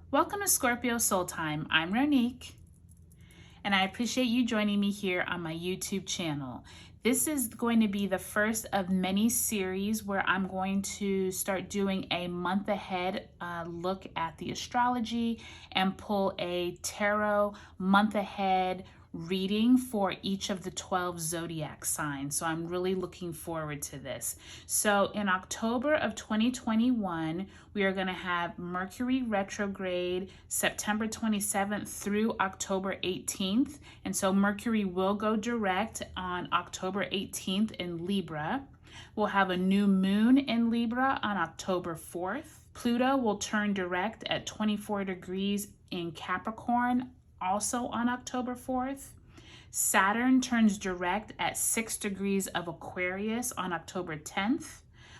Welcome to Scorpio Soul Time. I'm Ronique, and I appreciate you joining me here on my YouTube channel. This is going to be the first of many series where I'm going to start doing a month ahead look at the astrology and pull a tarot month ahead reading for each of the 12 zodiac signs. So I'm really looking forward to this. So in October of 2021, we are going to have Mercury Retrograde September 27th through October 18th. And so Mercury will go direct on October 18th in Libra. We'll have a new moon in Libra on October 4th. Pluto will turn direct at 24 degrees in Capricorn also on October 4th. Saturn turns direct at 6 degrees of Aquarius on October 10th.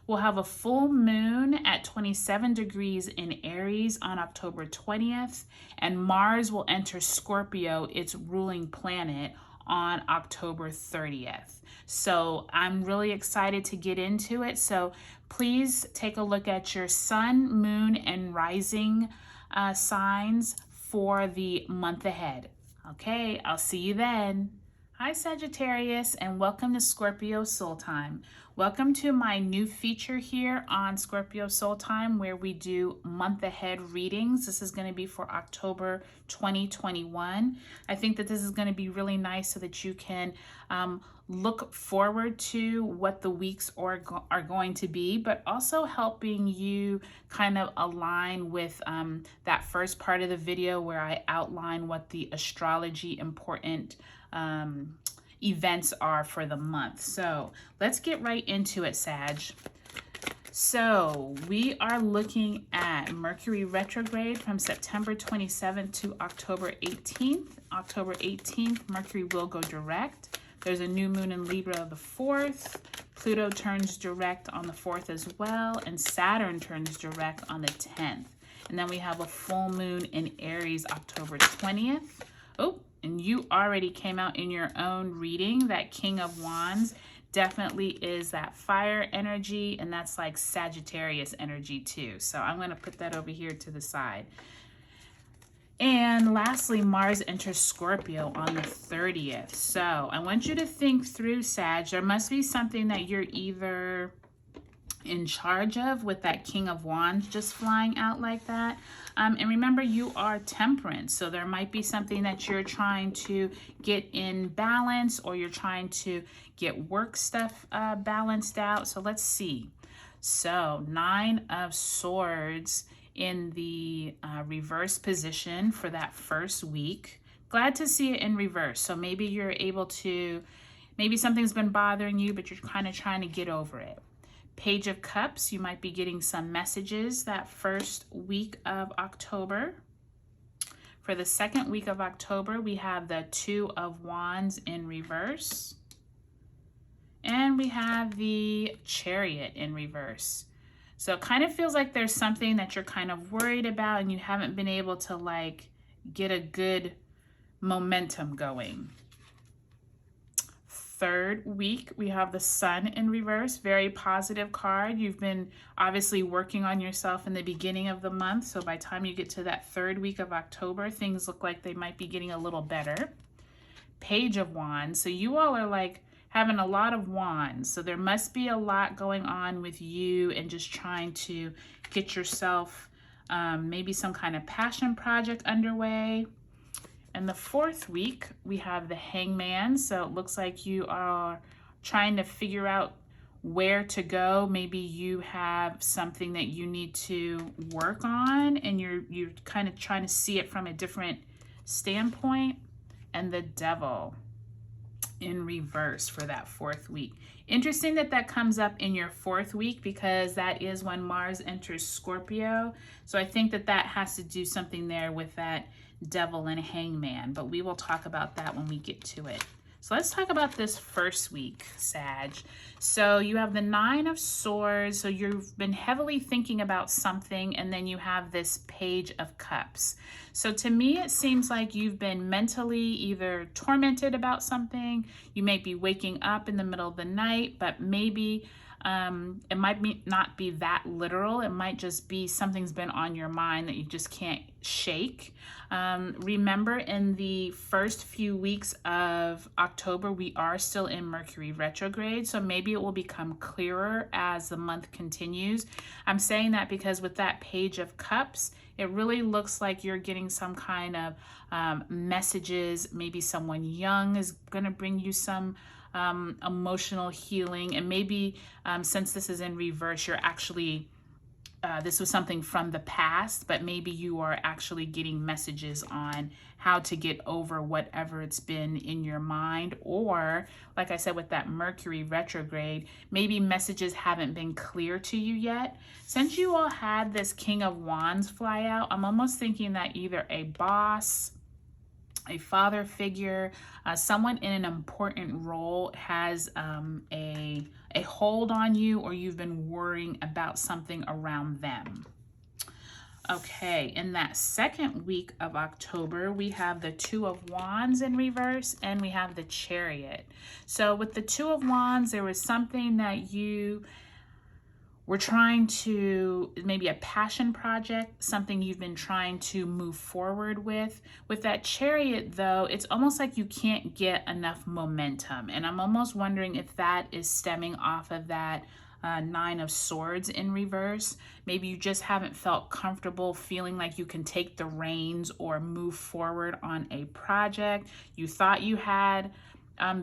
We'll have a full moon at 27 degrees in Aries on October 20th. And Mars will enter Scorpio, its ruling planet, on October 30th. So I'm really excited to get into it. So please take a look at your sun, moon, and rising signs for the month ahead. Okay, I'll see you then. Hi Sagittarius, and welcome to Scorpio Soul Time. Welcome to my new feature here on Scorpio Soul Time where we do month ahead readings. This is going to be for October 2021. I think that this is going to be really nice so that you can look forward to what the weeks are going to be, but also helping you kind of align with that first part of the video where I outline what the astrology important events are for the month. So let's get right into it, Sag. So we are looking at Mercury retrograde from September 27th to October 18th. October 18th, Mercury will go direct. There's a new moon in Libra the 4th. Pluto turns direct on the 4th as well. And Saturn turns direct on the 10th. And then we have a full moon in Aries October 20th. Oh, and you already came out in your own reading. That King of Wands definitely is that fire energy, and that's like Sagittarius energy too. So I'm going to put that over here to the side. And lastly, Mars enters Scorpio on the 30th. So I want you to think through, Sag. There must be something that you're either in charge of with that King of Wands just flying out like that. And remember, you are temperance. So there might be something that you're trying to get in balance, or you're trying to get work stuff balanced out. So let's see. So 9 of Swords in the reverse position for that first week. Glad to see it in reverse. So maybe you're able to, maybe something's been bothering you, but you're kind of trying to get over it. Page of Cups, you might be getting some messages that first week of October. For the second week of October, we have the 2 of Wands in reverse. And we have the Chariot in reverse. So it kind of feels like there's something that you're kind of worried about and you haven't been able to like get a good momentum going. Third week, we have the Sun in reverse. Very positive card. You've been obviously working on yourself in the beginning of the month. So by the time you get to that third week of October, things look like they might be getting a little better. Page of Wands. So you all are like having a lot of wands. So there must be a lot going on with you and just trying to get yourself maybe some kind of passion project underway. And the fourth week, we have the Hangman. So it looks like you are trying to figure out where to go. Maybe you have something that you need to work on and you're kind of trying to see it from a different standpoint. And the Devil in reverse for that fourth week. Interesting that that comes up in your fourth week because that is when Mars enters Scorpio. So I think that that has to do something there with that Devil and Hangman, but we will talk about that when we get to it. So let's talk about this first week, Sag. So you have the 9 of Swords. So you've been heavily thinking about something, and then you have this Page of Cups. So to me, it seems like you've been mentally either tormented about something. You may be waking up in the middle of the night, but maybe It might not be that literal. It might just be something's been on your mind that you just can't shake. Remember, in the first few weeks of October, we are still in Mercury retrograde, so maybe it will become clearer as the month continues. I'm saying that because with that Page of Cups, it really looks like you're getting some kind of messages. Maybe someone young is going to bring you some emotional healing, and maybe since this is in reverse, you're actually this was something from the past, but maybe you are actually getting messages on how to get over whatever it's been in your mind. Or, like I said, with that Mercury retrograde, maybe messages haven't been clear to you yet. Since you all had this King of Wands fly out, I'm almost thinking that either a boss, a father figure, someone in an important role has a hold on you, or you've been worrying about something around them. Okay, in that second week of October, we have the Two of Wands in reverse, and we have the Chariot. So with the Two of Wands, there was something that you we're trying to, maybe a passion project, something you've been trying to move forward with. With that Chariot, though, it's almost like you can't get enough momentum. And I'm almost wondering if that is stemming off of that Nine of Swords in reverse. Maybe you just haven't felt comfortable feeling like you can take the reins or move forward on a project. You thought you had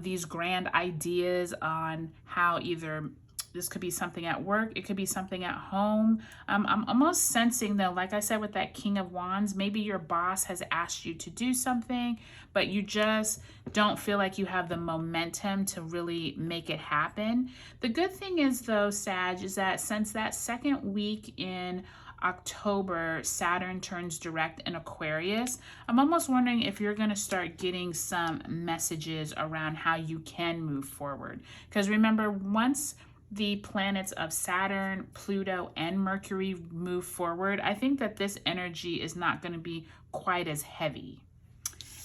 these grand ideas on how either this could be something at work, it could be something at home. I'm almost sensing, though, like I said, with that King of Wands, maybe your boss has asked you to do something, but you just don't feel like you have the momentum to really make it happen. The good thing is, though, Sag, is that since that second week in October, Saturn turns direct in Aquarius, I'm almost wondering if you're going to start getting some messages around how you can move forward. Because remember, once the planets of Saturn, Pluto, and Mercury move forward, I think that this energy is not going to be quite as heavy.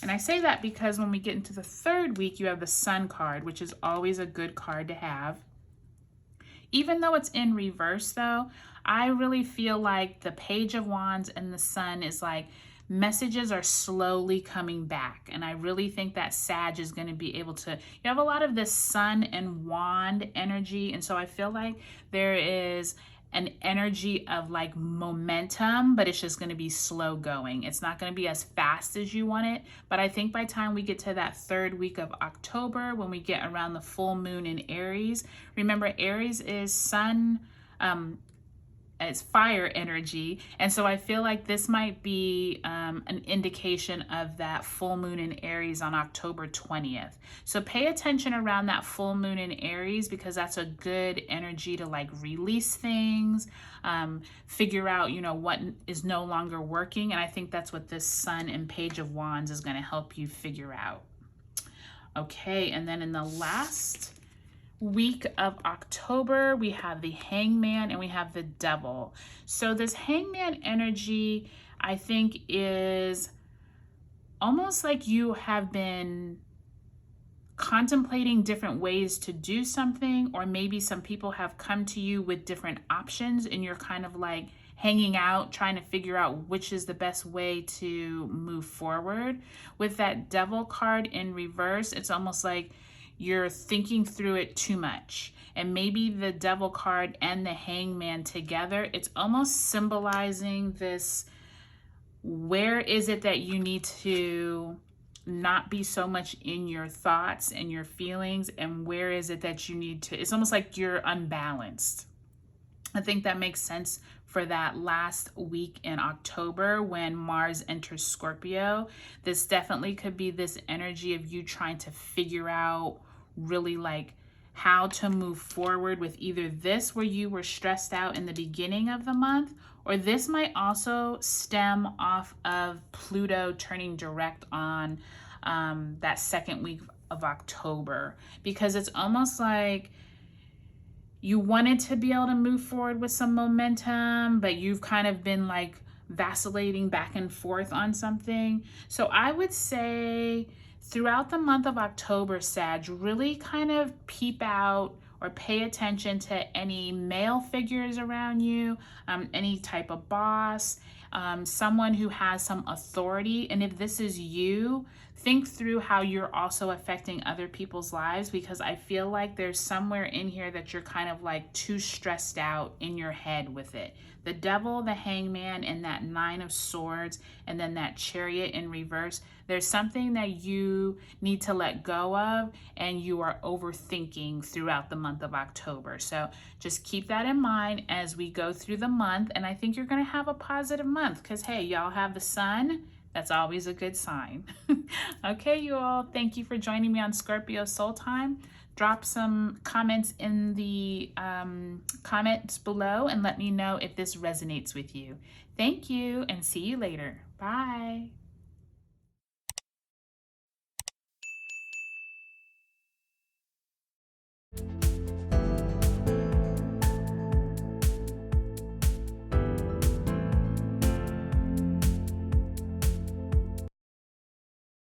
And I say that because when we get into the third week, you have the Sun card, which is always a good card to have. Even though it's in reverse, though, I really feel like the Page of Wands and the Sun is like messages are slowly coming back. And I really think that Sag is going to be able to, you have a lot of this Sun and Wand energy. And so I feel like there is an energy of like momentum, but it's just going to be slow going. It's not going to be as fast as you want it. But I think by the time we get to that third week of October, when we get around the full moon in Aries, remember Aries is Sun, as fire energy, and so I feel like this might be an indication of that full moon in Aries on October 20th. So pay attention around that full moon in Aries, because that's a good energy to like release things, figure out, you know, what is no longer working, and I think that's what this Sun and Page of Wands is going to help you figure out. Okay, and then in the last week of October, we have the Hangman and we have the Devil. So this Hangman energy, I think, is almost like you have been contemplating different ways to do something, or maybe some people have come to you with different options and you're kind of like hanging out, trying to figure out which is the best way to move forward. With that Devil card in reverse, it's almost like you're thinking through it too much. And maybe the Devil card and the Hangman together, it's almost symbolizing this, where is it that you need to not be so much in your thoughts and your feelings, and where is it that you need to, it's almost like you're unbalanced. I think that makes sense for that last week in October when Mars enters Scorpio. This definitely could be this energy of you trying to figure out really like how to move forward with either this, where you were stressed out in the beginning of the month, or this might also stem off of Pluto turning direct on that second week of October, because it's almost like you wanted to be able to move forward with some momentum, but you've kind of been like vacillating back and forth on something. So I would say throughout the month of October, Sag, really kind of peep out or pay attention to any male figures around you, any type of boss, someone who has some authority. And if this is you, think through how you're also affecting other people's lives, because I feel like there's somewhere in here that you're kind of like too stressed out in your head with it. The Devil, the Hangman, and that Nine of Swords, and then that Chariot in reverse. There's something that you need to let go of, and you are overthinking throughout the month of October. So just keep that in mind as we go through the month. And I think you're going to have a positive month because, hey, y'all have the sun. That's always a good sign. Okay, you all, thank you for joining me on Scorpio Soul Time. Drop some comments in the comments below and let me know if this resonates with you. Thank you and see you later. Bye.